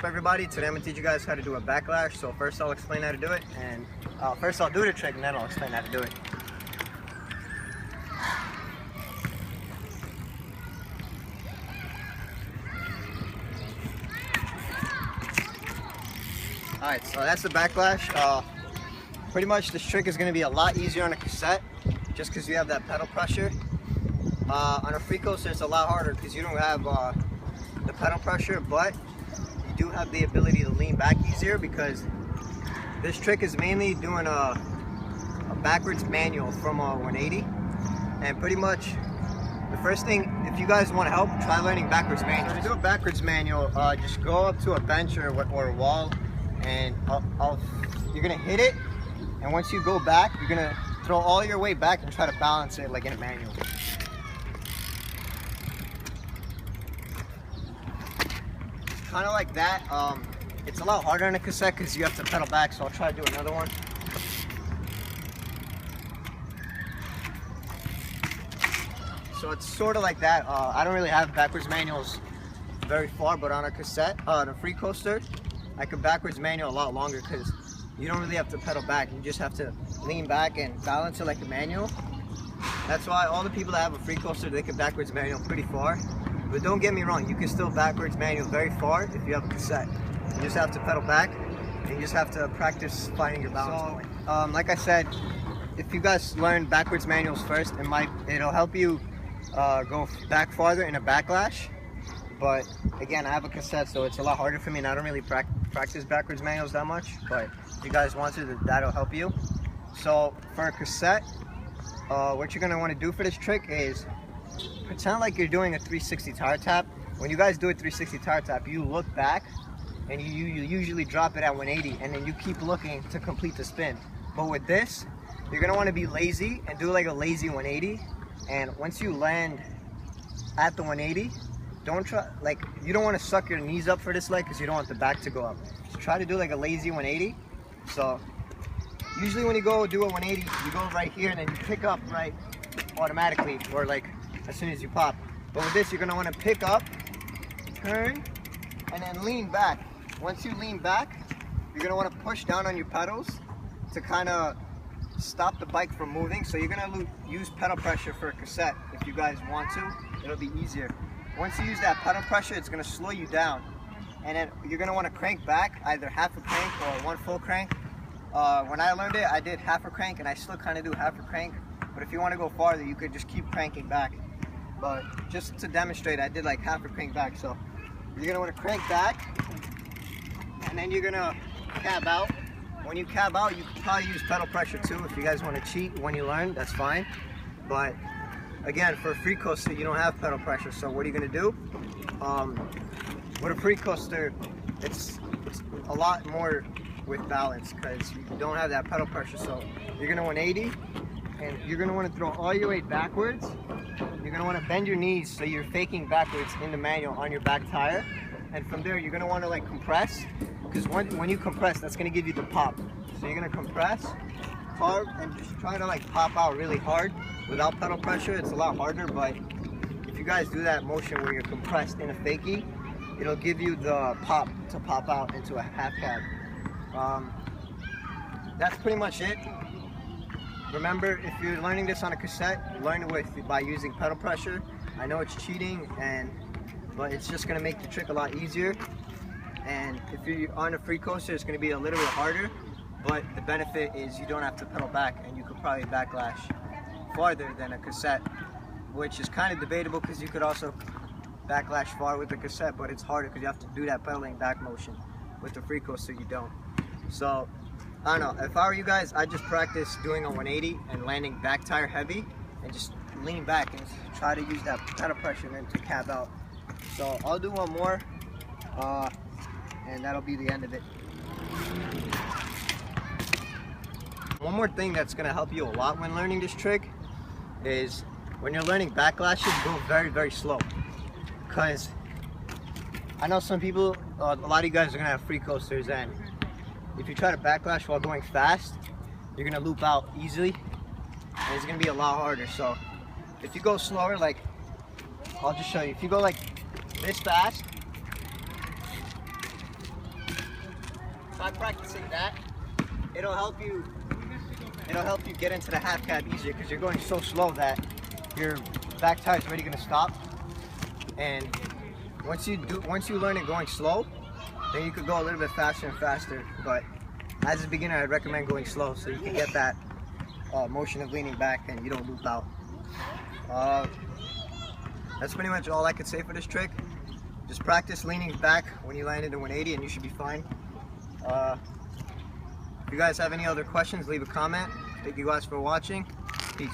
Everybody, today I'm going to teach you guys how to do a backlash. So first I'll explain how to do it, and first I'll do the trick and then I'll explain how to do it. Alright, so that's the backlash. Pretty much this trick is going to be a lot easier on a cassette just because you have that pedal pressure. On a free coaster it's a lot harder because you don't have the pedal pressure, but you do have the ability to lean back easier because this trick is mainly doing a backwards manual from a 180. And pretty much the first thing, if you guys want to help, try learning backwards manual. To do a backwards manual, just go up to a bench or a wall, and you're gonna hit it, and once you go back, you're gonna throw all your weight back and try to balance it like in a manual. Kind of like that. It's a lot harder on a cassette because you have to pedal back, so I'll try to do another one. So it's sort of like that. I don't really have backwards manuals very far, but on a cassette, on a free coaster, I could backwards manual a lot longer because you don't really have to pedal back. You just have to lean back and balance it like a manual. That's why all the people that have a free coaster, they can backwards manual pretty far. But don't get me wrong, you can still backwards manual very far if you have a cassette. You just have to pedal back, and you just have to practice finding your balance point. Like I said, if you guys learn backwards manuals first, it'll help you go back farther in a backlash. But again, I have a cassette, so it's a lot harder for me, and I don't really practice backwards manuals that much. But if you guys want to, that'll help you. So for a cassette, what you're gonna want to do for this trick is pretend like you're doing a 360 tire tap. When you guys do a 360 tire tap, you look back, and you usually drop it at 180, and then you keep looking to complete the spin. But with this, you're gonna want to be lazy and do like a lazy 180. And once you land at the 180, you don't want to suck your knees up for this leg because you don't want the back to go up. So try to do like a lazy 180. So usually when you go do a 180, you go right here and then you pick up right automatically, or like as soon as you pop. But with this, you're going to want to pick up, turn, and then lean back. Once you lean back, you're going to want to push down on your pedals to kind of stop the bike from moving. So you're going to use pedal pressure for a cassette. If you guys want to, it'll be easier. Once you use that pedal pressure, it's going to slow you down, and then you're going to want to crank back, either half a crank or one full crank. When I learned it, I did half a crank, and I still kind of do half a crank. But if you want to go farther, you could just keep cranking back. But just to demonstrate, I did like half a crank back. So you're going to want to crank back, and then you're going to cab out. When you cab out, you can probably use pedal pressure too. If you guys want to cheat when you learn, that's fine. But again, for a free coaster, you don't have pedal pressure. So what are you going to do? With a free coaster, it's a lot more with balance because you don't have that pedal pressure. So you're going to 180, and you're going to want to throw all your weight backwards. You're going to want to bend your knees so you're faking backwards in the manual on your back tire. And from there, you're going to want to like compress, because when you compress, that's going to give you the pop. So you're going to compress hard and just try to like pop out really hard without pedal pressure. It's a lot harder, but if you guys do that motion where you're compressed in a fakie, it'll give you the pop to pop out into a half cab. That's pretty much it. Remember, if you're learning this on a cassette, learn it by using pedal pressure. I know it's cheating, but it's just gonna make the trick a lot easier. And if you're on a free coaster, it's gonna be a little bit harder, but the benefit is you don't have to pedal back, and you could probably backlash farther than a cassette, which is kind of debatable because you could also backlash far with the cassette, but it's harder because you have to do that pedaling back motion. With the free coaster, you don't. So I don't know, if I were you guys, I'd just practice doing a 180 and landing back tire heavy and just lean back and try to use that pedal pressure then to cab out. So I'll do one more, and that'll be the end of it. One more thing that's going to help you a lot when learning this trick is when you're learning backlashes, go very, very slow. Because I know some people, a lot of you guys are going to have free coasters, and if you try to backlash while going fast, you're going to loop out easily, and it's going to be a lot harder. So if you go slower, like I'll just show you. If you go like this fast, by practicing that, it'll help you get into the half cab easier because you're going so slow that your back tire is already going to stop. And once you learn it going slow, then you could go a little bit faster and faster. But as a beginner, I'd recommend going slow so you can get that motion of leaning back and you don't loop out. That's pretty much all I could say for this trick. Just practice leaning back when you land into 180 and you should be fine. If you guys have any other questions, leave a comment. Thank you guys for watching. Peace.